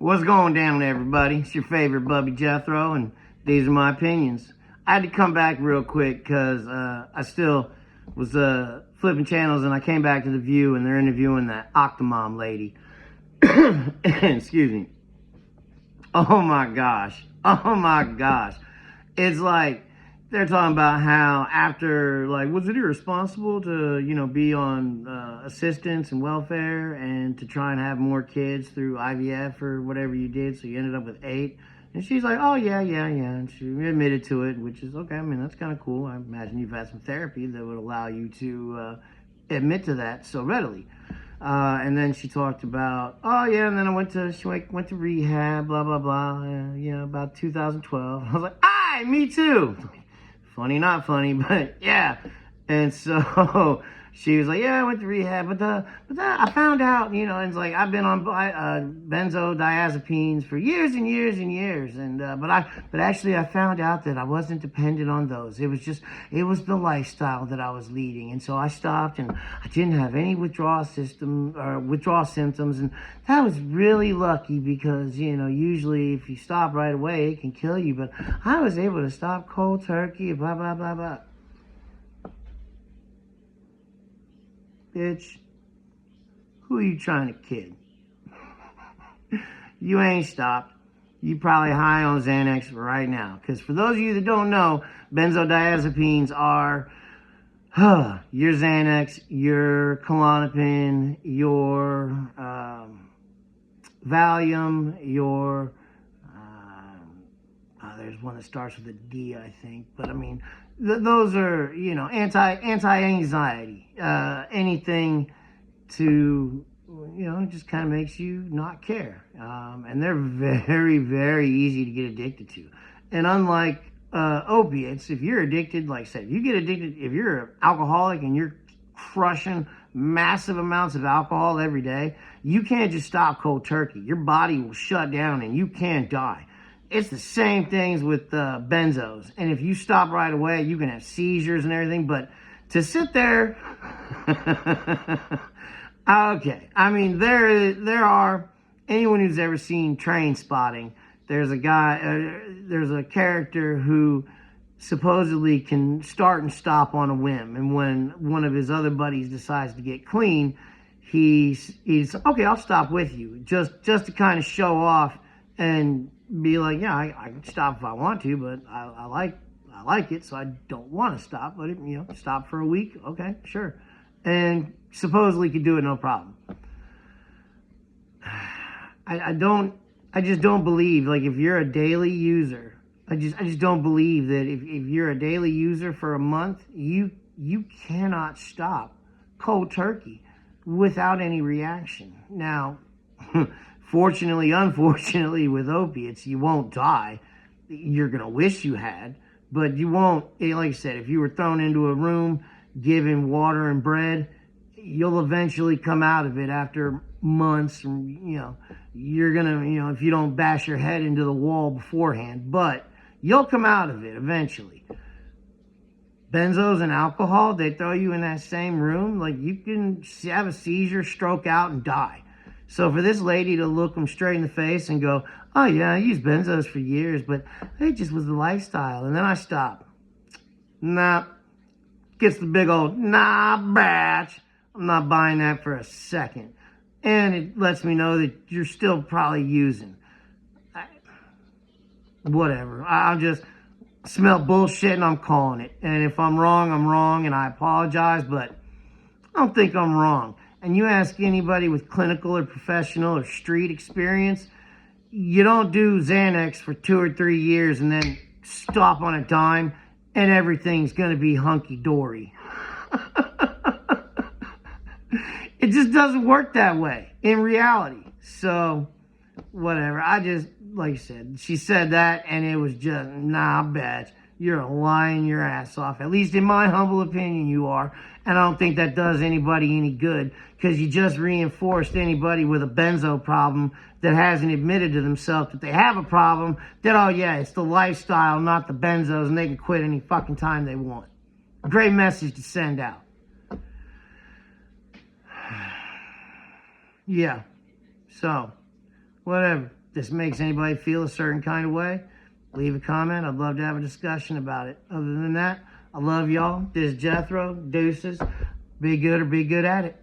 What's going down, everybody? It's your favorite Bubby Jethro, and these are my opinions. I had to come back real quick because I still was flipping channels, and I came back to The View, and they're interviewing that Octomom lady. Excuse me. Oh my gosh. Oh my gosh. It's like they're talking about how after, like, was it irresponsible to, be on assistance and welfare and to try and have more kids through IVF or whatever you did, so you ended up with 8? And she's like, oh, yeah. And she admitted to it, which is okay. I mean, that's kind of cool. I imagine you've had some therapy that would allow you to admit to that so readily. And then she talked about, oh yeah, and then she went to rehab, blah, blah, blah, about 2012. I was like, aye, me too. Funny, not funny, but yeah. And so she was like, yeah, I went to rehab, but I found out, it's like I've been on benzodiazepines for years and years and years, and but actually I found out that I wasn't dependent on those. It was the lifestyle that I was leading, and so I stopped, and I didn't have any withdrawal symptoms, and that was really lucky because usually if you stop right away it can kill you, but I was able to stop cold turkey, blah blah blah blah. Bitch, who are you trying to kid? You ain't stopped. You probably high on Xanax right now. Because for those of you that don't know, benzodiazepines are your Xanax, your Klonopin, your Valium, your there's one that starts with a D, I think. But I mean, those are, anti-anxiety. Anything to, it just kind of makes you not care. And they're very, very easy to get addicted to. And unlike opiates, if you're addicted, like I said, if you're an alcoholic and you're crushing massive amounts of alcohol every day, you can't just stop cold turkey. Your body will shut down and you can't die. It's the same things with benzos. And if you stop right away, you can have seizures and everything. But to sit there, okay. I mean, there are, anyone who's ever seen Train Spotting, there's a character who supposedly can start and stop on a whim. And when one of his other buddies decides to get clean, he's okay, I'll stop with you. Just to kind of show off and be like, yeah, I can stop if I want to, but I like it, so I don't want to stop. But stop for a week, okay, sure. And supposedly could do it no problem. I just don't believe, like, if you're a daily user, I just don't believe that if you're a daily user for a month, you cannot stop cold turkey without any reaction. Now, unfortunately, with opiates, you won't die. You're going to wish you had, but you won't. Like I said, if you were thrown into a room, given water and bread, you'll eventually come out of it after months. You're going to, if you don't bash your head into the wall beforehand, but you'll come out of it eventually. Benzos and alcohol, they throw you in that same room. Like, you can have a seizure, stroke out, and die. So for this lady to look them straight in the face and go, oh yeah, I used benzos for years, but it just was the lifestyle, and then I stopped. Nah. Gets the big old nah batch. I'm not buying that for a second. And it lets me know that you're still probably using. Whatever. I'll just smell bullshit and I'm calling it. And if I'm wrong, and I apologize, but I don't think I'm wrong. And you ask anybody with clinical or professional or street experience, you don't do Xanax for 2 or 3 years and then stop on a dime and everything's going to be hunky-dory. It just doesn't work that way in reality. So, whatever. Like I said, she said that and it was just, nah, bitch. You're lying your ass off. At least in my humble opinion, you are. And I don't think that does anybody any good, because you just reinforced anybody with a benzo problem that hasn't admitted to themselves that they have a problem, that, oh yeah, it's the lifestyle, not the benzos, and they can quit any fucking time they want. Great message to send out. Yeah. So, whatever. this makes anybody feel a certain kind of way, leave a comment. I'd love to have a discussion about it. Other than that, I love y'all. This is Jethro. Deuces. Be good or be good at it.